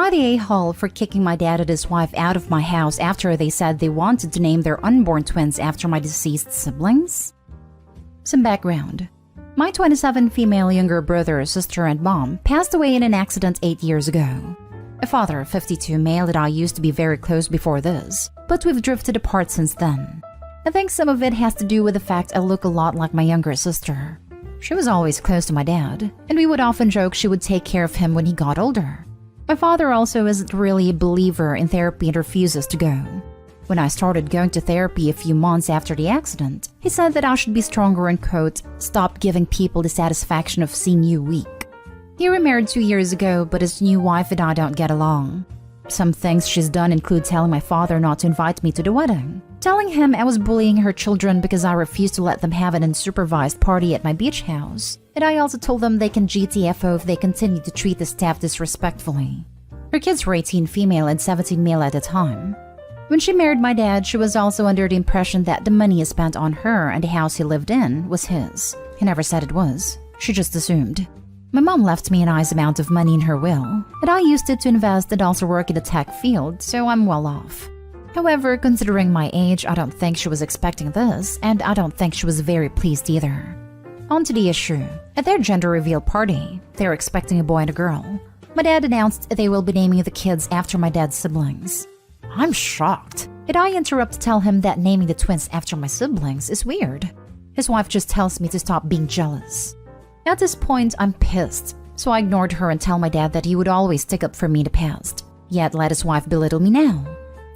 I the a-hole for kicking my dad and his wife out of my house after they said they wanted to name their unborn twins after my deceased siblings? Some background. My 27 female younger brother, sister, and mom passed away in an accident 8 years ago. A father, 52 male, and I used to be very close before this, but we've drifted apart since then. I think some of it has to do with the fact I look a lot like my younger sister. She was always close to my dad, and we would often joke she would take care of him when he got older. My father also isn't really a believer in therapy and refuses to go. When I started going to therapy a few months after the accident, he said that I should be stronger and quote, "stop giving people the satisfaction of seeing you weak." He remarried 2 years ago, but his new wife and I don't get along. Some things she's done include telling my father not to invite me to the wedding, telling him I was bullying her children because I refused to let them have an unsupervised party at my beach house, and I also told them they can GTFO if they continue to treat the staff disrespectfully. Her kids were 18 female and 17 male at the time. When she married my dad, she was also under the impression that the money he spent on her and the house he lived in was his. He never said it was. She just assumed. My mom left me a nice amount of money in her will, and I used it to invest and also work in the tech field, so I'm well off. However, considering my age, I don't think she was expecting this, and I don't think she was very pleased either. On to the issue. At their gender reveal party, they were expecting a boy and a girl. My dad announced they will be naming the kids after my dad's siblings. I'm shocked, and I interrupt to tell him that naming the twins after my siblings is weird. His wife just tells me to stop being jealous. At this point, I'm pissed, so I ignored her and tell my dad that he would always stick up for me in the past, yet let his wife belittle me now.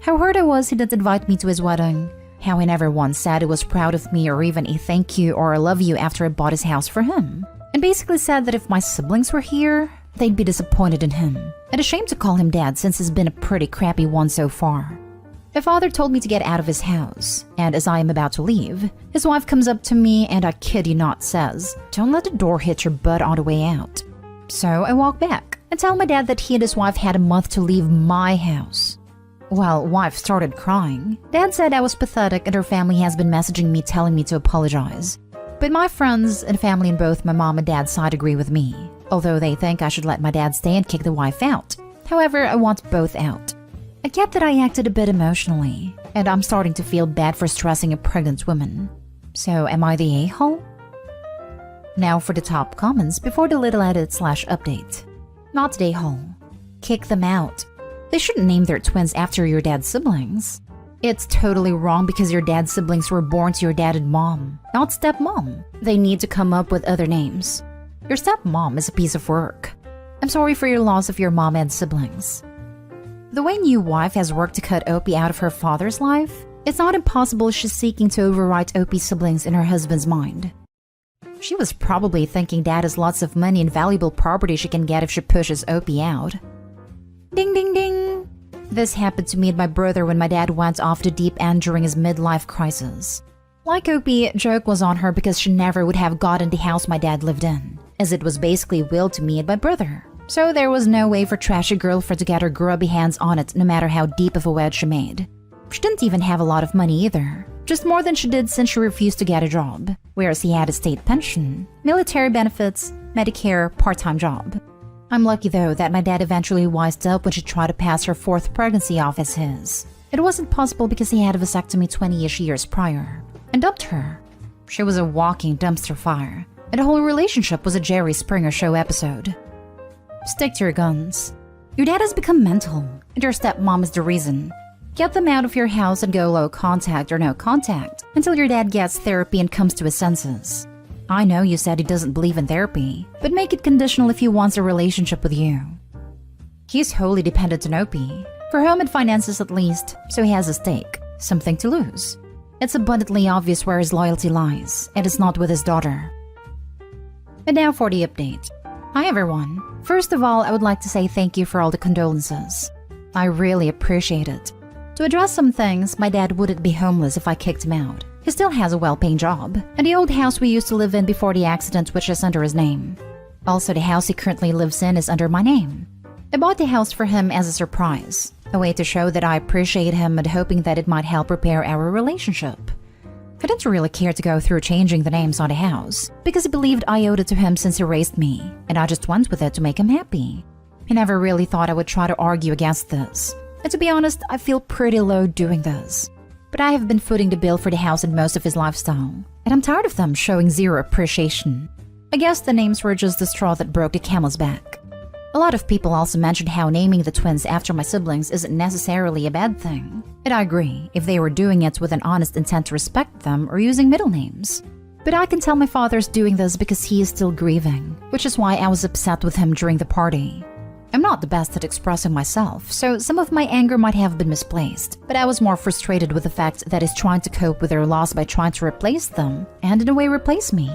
How hurt I was he didn't invite me to his wedding, how he never once said he was proud of me or even a thank you or a love you after I bought his house for him, and basically said that if my siblings were here, they'd be disappointed in him, and ashamed to call him dad since he's been a pretty crappy one so far. My father told me to get out of his house, and as I am about to leave, his wife comes up to me and I kid you not says, "Don't let the door hit your butt on the way out." So I walk back and tell my dad that he and his wife had a month to leave my house. Well, wife started crying. Dad said I was pathetic and her family has been messaging me telling me to apologize. But my friends and family on both my mom and dad's side agree with me, although they think I should let my dad stay and kick the wife out. However, I want both out. I get that I acted a bit emotionally, and I'm starting to feel bad for stressing a pregnant woman. So am I the a-hole? Now for the top comments before the little edit/update. Not the a-hole. Kick them out. They shouldn't name their twins after your dad's siblings. It's totally wrong because your dad's siblings were born to your dad and mom, not stepmom. They need to come up with other names. Your stepmom is a piece of work. I'm sorry for your loss of your mom and siblings. The way new wife has worked to cut Opie out of her father's life, it's not impossible she's seeking to overwrite Opie's siblings in her husband's mind. She was probably thinking dad has lots of money and valuable property she can get if she pushes Opie out. Ding ding ding! This happened to me and my brother when my dad went off the deep end during his midlife crisis. Like Opie, joke was on her because she never would have gotten the house my dad lived in, as it was basically willed to me and my brother. So there was no way for trashy girlfriend to get her grubby hands on it no matter how deep of a wedge she made. She didn't even have a lot of money either, just more than she did since she refused to get a job, whereas he had a state pension, military benefits, Medicare, part-time job. I'm lucky though that my dad eventually wised up when she tried to pass her 4th pregnancy off as his. It wasn't possible because he had a vasectomy 20-ish years prior, and dumped her. She was a walking dumpster fire, and the whole relationship was a Jerry Springer Show episode. Stick to your guns. Your dad has become mental, and your stepmom is the reason. Get them out of your house and go low contact or no contact until your dad gets therapy and comes to his senses. I know you said he doesn't believe in therapy, but make it conditional if he wants a relationship with you. He's wholly dependent on Opie, for home and finances at least, so he has a stake, something to lose. It's abundantly obvious where his loyalty lies, and it's not with his daughter. And now for the update. Hi everyone. First of all, I would like to say thank you for all the condolences. I really appreciate it. To address some things, my dad wouldn't be homeless if I kicked him out. He still has a well-paying job, and the old house we used to live in before the accident which is under his name. Also, the house he currently lives in is under my name. I bought the house for him as a surprise, a way to show that I appreciate him and hoping that it might help repair our relationship. I didn't really care to go through changing the names on the house, because he believed I owed it to him since he raised me, and I just went with it to make him happy. I never really thought I would try to argue against this. And to be honest, I feel pretty low doing this. But I have been footing the bill for the house and most of his lifestyle, and I'm tired of them showing zero appreciation. I guess the names were just the straw that broke the camel's back. A lot of people also mentioned how naming the twins after my siblings isn't necessarily a bad thing. And I agree, if they were doing it with an honest intent to respect them or using middle names. But I can tell my father's doing this because he is still grieving, which is why I was upset with him during the party. I'm not the best at expressing myself, so some of my anger might have been misplaced, but I was more frustrated with the fact that he's trying to cope with their loss by trying to replace them, and in a way replace me.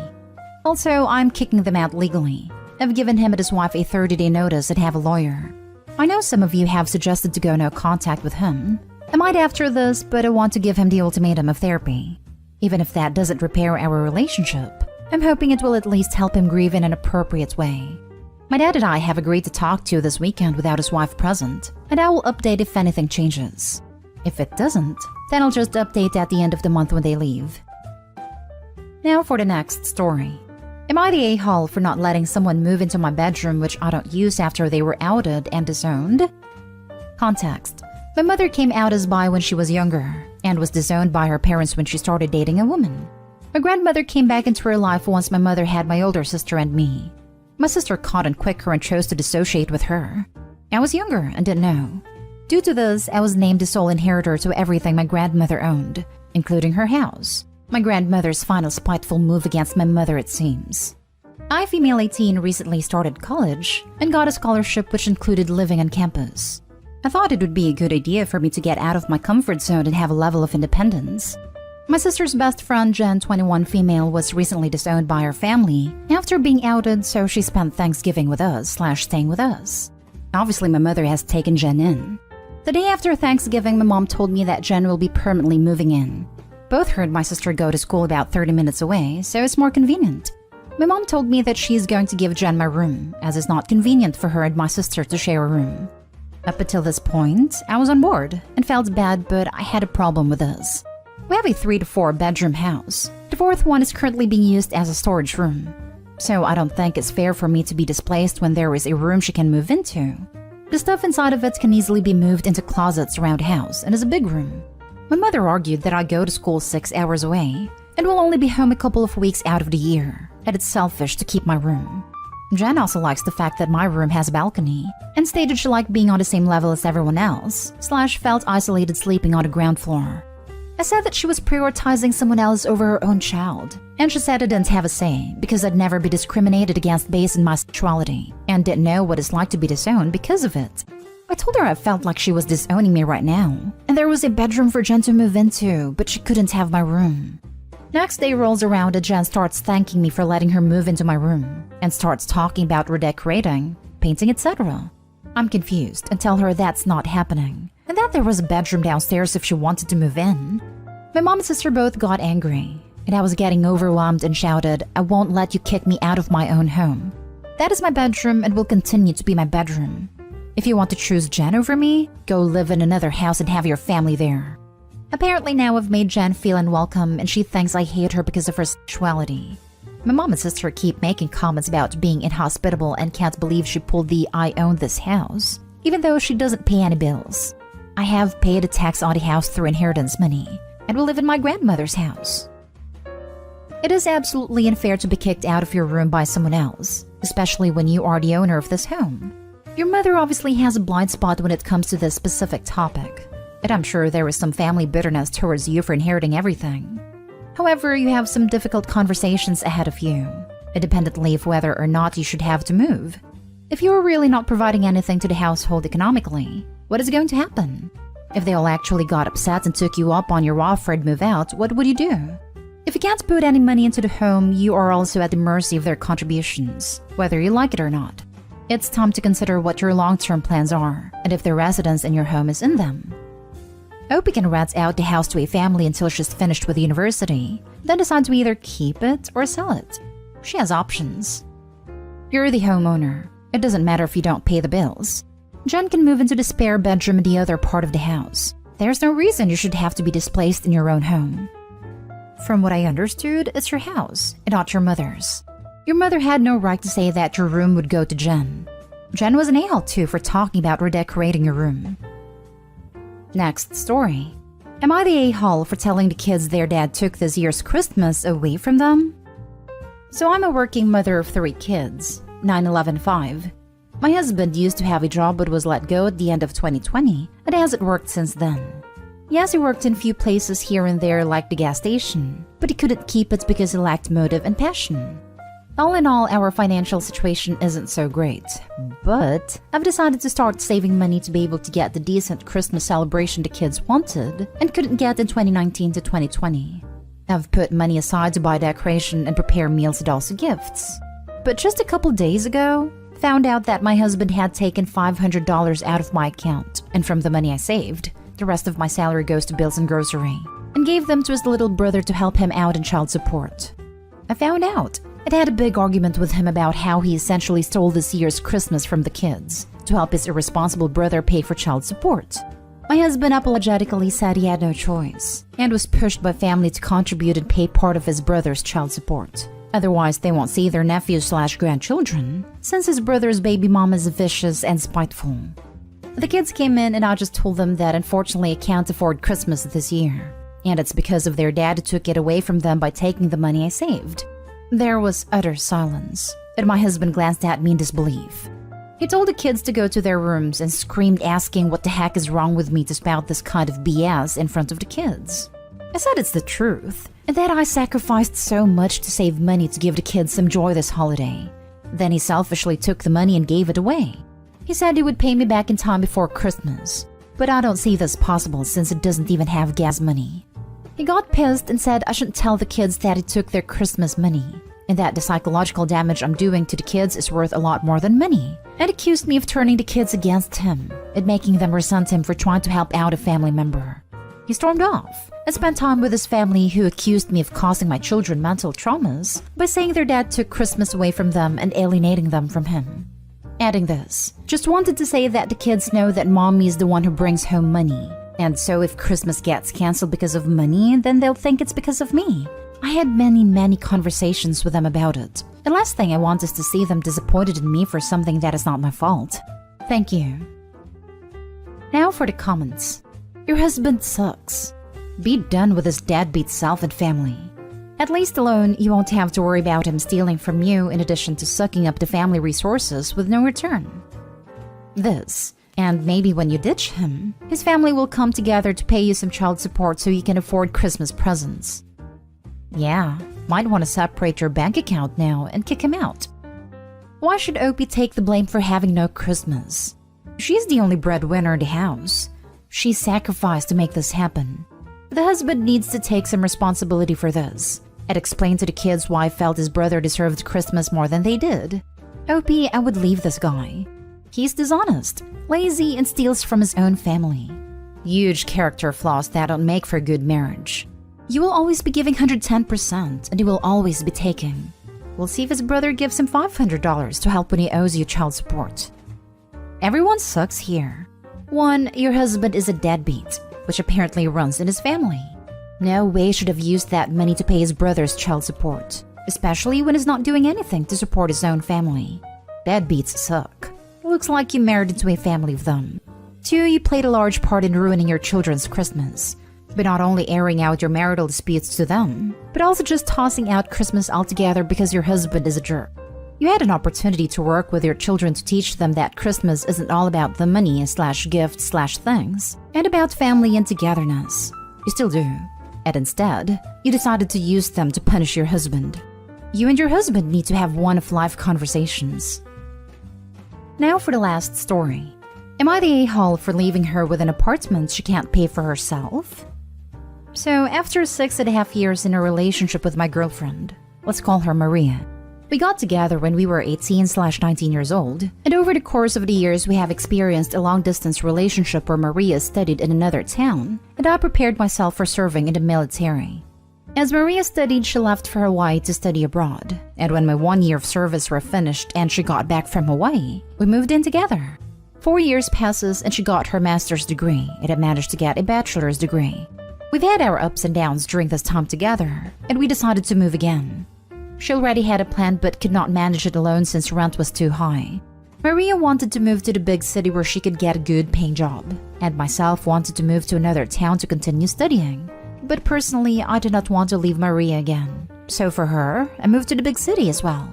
Also, I'm kicking them out legally. I've given him and his wife a 30-day notice and have a lawyer. I know some of you have suggested to go no contact with him. I might after this, but I want to give him the ultimatum of therapy. Even if that doesn't repair our relationship, I'm hoping it will at least help him grieve in an appropriate way. My dad and I have agreed to talk to you this weekend without his wife present, and I will update if anything changes. If it doesn't, then I'll just update at the end of the month when they leave. Now for the next story. Am I the a-hole for not letting someone move into my bedroom which I don't use after they were outed and disowned? Context. My mother came out as bi when she was younger, and was disowned by her parents when she started dating a woman. My grandmother came back into her life once my mother had my older sister and me. My sister caught on quicker and chose to dissociate with her. I was younger and didn't know. Due to this, I was named the sole inheritor to everything my grandmother owned, including her house. My grandmother's final spiteful move against my mother, it seems. I, female 18, recently started college and got a scholarship which included living on campus. I thought it would be a good idea for me to get out of my comfort zone and have a level of independence. My sister's best friend, Jen, 21 female, was recently disowned by her family after being outed, so she spent Thanksgiving with us / staying with us. Obviously, my mother has taken Jen in. The day after Thanksgiving, my mom told me that Jen will be permanently moving in. Both her and my sister go to school about 30 minutes away, so it's more convenient. My mom told me that she's going to give Jen my room, as it's not convenient for her and my sister to share a room. Up until this point, I was on board and felt bad, but I had a problem with this. We have a 3 to 4 bedroom house. The 4th one is currently being used as a storage room. So I don't think it's fair for me to be displaced when there is a room she can move into. The stuff inside of it can easily be moved into closets around the house and is a big room. My mother argued that I go to school 6 hours away and will only be home a couple of weeks out of the year, and it's selfish to keep my room. Jen also likes the fact that my room has a balcony and stated she liked being on the same level as everyone else / felt isolated sleeping on the ground floor. I said that she was prioritizing someone else over her own child, and she said I didn't have a say because I'd never be discriminated against based on my sexuality and didn't know what it's like to be disowned because of it. I told her I felt like she was disowning me right now, and there was a bedroom for Jen to move into, but she couldn't have my room. Next day rolls around and Jen starts thanking me for letting her move into my room and starts talking about redecorating, painting, etc. I'm confused and tell her that's not happening, and that there was a bedroom downstairs if she wanted to move in. My mom and sister both got angry, and I was getting overwhelmed and shouted, "I won't let you kick me out of my own home. That is my bedroom and will continue to be my bedroom. If you want to choose Jen over me, go live in another house and have your family there." Apparently now I've made Jen feel unwelcome and she thinks I hate her because of her sexuality. My mom and sister keep making comments about being inhospitable and can't believe she pulled the "I own this house," even though she doesn't pay any bills. I have paid a tax on the house through inheritance money and will live in my grandmother's house. It is absolutely unfair to be kicked out of your room by someone else, especially when you are the owner of this home. Your mother obviously has a blind spot when it comes to this specific topic, and I'm sure there is some family bitterness towards you for inheriting everything. However, you have some difficult conversations ahead of you, independently of whether or not you should have to move. If you are really not providing anything to the household economically, what is going to happen? If they all actually got upset and took you up on your offer to move out, what would you do? If you can't put any money into the home, you are also at the mercy of their contributions, whether you like it or not. It's time to consider what your long-term plans are, and if the residence in your home is in them. Opie can rent out the house to a family until she's finished with university, then decide to either keep it or sell it. She has options. You're the homeowner. It doesn't matter if you don't pay the bills. Jen can move into the spare bedroom in the other part of the house. There's no reason you should have to be displaced in your own home. From what I understood, it's your house, and not your mother's. Your mother had no right to say that your room would go to Jen. Jen was an a-hole too for talking about redecorating your room. Next story. Am I the a-hole for telling the kids their dad took this year's Christmas away from them? So I'm a working mother of 3 kids, 9, 11, 5. My husband used to have a job but was let go at the end of 2020 and hasn't worked since then. Yes, he worked in few places here and there like the gas station, but he couldn't keep it because he lacked motive and passion. All in all, our financial situation isn't so great, but I've decided to start saving money to be able to get the decent Christmas celebration the kids wanted and couldn't get in 2019 to 2020. I've put money aside to buy decoration and prepare meals and also gifts. But just a couple days ago, found out that my husband had taken $500 out of my account, and from the money I saved, the rest of my salary goes to bills and grocery, and gave them to his little brother to help him out in child support. I found out I'd had a big argument with him about how he essentially stole this year's Christmas from the kids to help his irresponsible brother pay for child support. My husband apologetically said he had no choice and was pushed by family to contribute and pay part of his brother's child support. Otherwise, they won't see their nephews/grandchildren, since his brother's baby mom is vicious and spiteful. The kids came in and I just told them that unfortunately I can't afford Christmas this year, and it's because of their dad who took it away from them by taking the money I saved. There was utter silence, and my husband glanced at me in disbelief. He told the kids to go to their rooms and screamed asking what the heck is wrong with me to spout this kind of BS in front of the kids. I said it's the truth, and that I sacrificed so much to save money to give the kids some joy this holiday. Then he selfishly took the money and gave it away. He said he would pay me back in time before Christmas, but I don't see this possible since it doesn't even have gas money. He got pissed and said I shouldn't tell the kids that he took their Christmas money, and that the psychological damage I'm doing to the kids is worth a lot more than money, and accused me of turning the kids against him and making them resent him for trying to help out a family member. He stormed off and spent time with his family, who accused me of causing my children mental traumas by saying their dad took Christmas away from them and alienating them from him. Adding this, just wanted to say that the kids know that mommy is the one who brings home money, and so if Christmas gets canceled because of money, then they'll think it's because of me. I had many conversations with them about it. The last thing I want is to see them disappointed in me for something that is not my fault. Thank you. Now for the comments. Your husband sucks. Be done with his deadbeat self and family. At least alone, you won't have to worry about him stealing from you in addition to sucking up the family resources with no return. This, and maybe when you ditch him, his family will come together to pay you some child support so you can afford Christmas presents. Yeah, might want to separate your bank account now and kick him out. Why should Opie take the blame for having no Christmas? She's the only breadwinner in the house. She sacrificed to make this happen. The husband needs to take some responsibility for this and explain to the kids why I felt his brother deserved Christmas more than they did. Opie, I would leave this guy. He's dishonest, lazy, and steals from his own family. Huge character flaws that don't make for a good marriage. You will always be giving 110%, and he will always be taking. We'll see if his brother gives him $500 to help when he owes you child support. Everyone sucks here. 1. Your husband is a deadbeat, which apparently runs in his family. No way he should have used that money to pay his brother's child support, especially when he's not doing anything to support his own family. Deadbeats suck. Looks like you married into a family of them. 2. You played a large part in ruining your children's Christmas, but not only airing out your marital disputes to them, but also just tossing out Christmas altogether because your husband is a jerk. You had an opportunity to work with your children to teach them that Christmas isn't all about the money/gifts/things, and about family and togetherness. You still do. And instead, you decided to use them to punish your husband. You and your husband need to have one-of-life conversations. Now for the last story. Am I the a-hole for leaving her with an apartment she can't pay for herself? So after 6.5 years in a relationship with my girlfriend, let's call her Maria, we got together when we were 18/19 years old, and over the course of the years we have experienced a long-distance relationship where Maria studied in another town, and I prepared myself for serving in the military. As Maria studied, she left for Hawaii to study abroad, and when my 1 year of service were finished and she got back from Hawaii, we moved in together. 4 years passes and she got her master's degree, and I managed to get a bachelor's degree. We've had our ups and downs during this time together, and we decided to move again. She already had a plan but could not manage it alone since rent was too high. Maria wanted to move to the big city where she could get a good paying job, and myself wanted to move to another town to continue studying. But personally, I did not want to leave Maria again. So for her, I moved to the big city as well.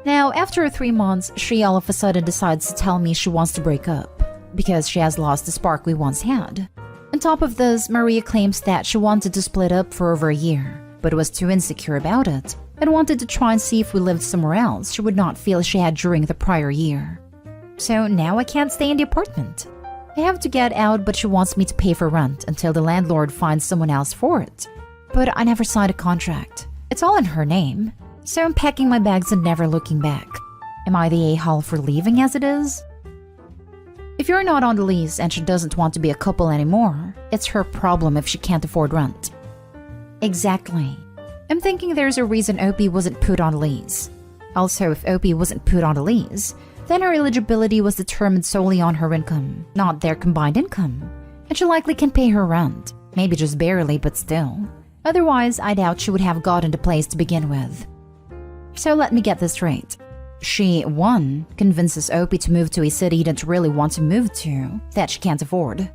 Now, after 3 months, she all of a sudden decides to tell me she wants to break up because she has lost the spark we once had. On top of this, Maria claims that she wanted to split up for over a year, but was too insecure about it and wanted to try and see if we lived somewhere else she would not feel she had during the prior year. So now I can't stay in the apartment. I have to get out, but she wants me to pay for rent until the landlord finds someone else for it. But I never signed a contract. It's all in her name. So I'm packing my bags and never looking back. Am I the a-hole for leaving as it is? If you're not on the lease and she doesn't want to be a couple anymore, it's her problem if she can't afford rent. Exactly. I'm thinking there's a reason Opie wasn't put on a lease. Also, if Opie wasn't put on a lease, then her eligibility was determined solely on her income, not their combined income. And she likely can pay her rent. Maybe just barely, but still. Otherwise, I doubt she would have gotten the place to begin with. So let me get this straight. She, 1, convinces Opie to move to a city he didn't really want to move to, that she can't afford.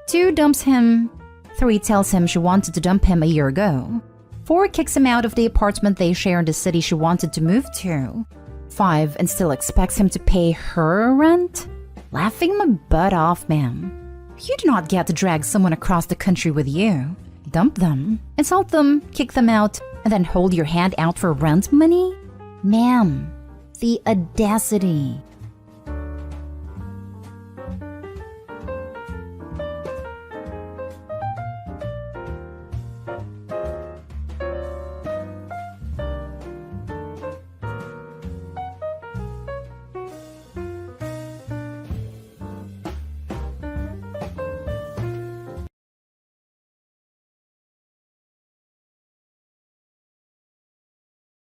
2, dumps him. 3, tells him she wanted to dump him a year ago. 4, kicks him out of the apartment they share in the city she wanted to move to. 5, and still expects him to pay her rent? Laughing my butt off, ma'am. You do not get to drag someone across the country with you. Dump them, insult them, kick them out, and then hold your hand out for rent money? Ma'am, the audacity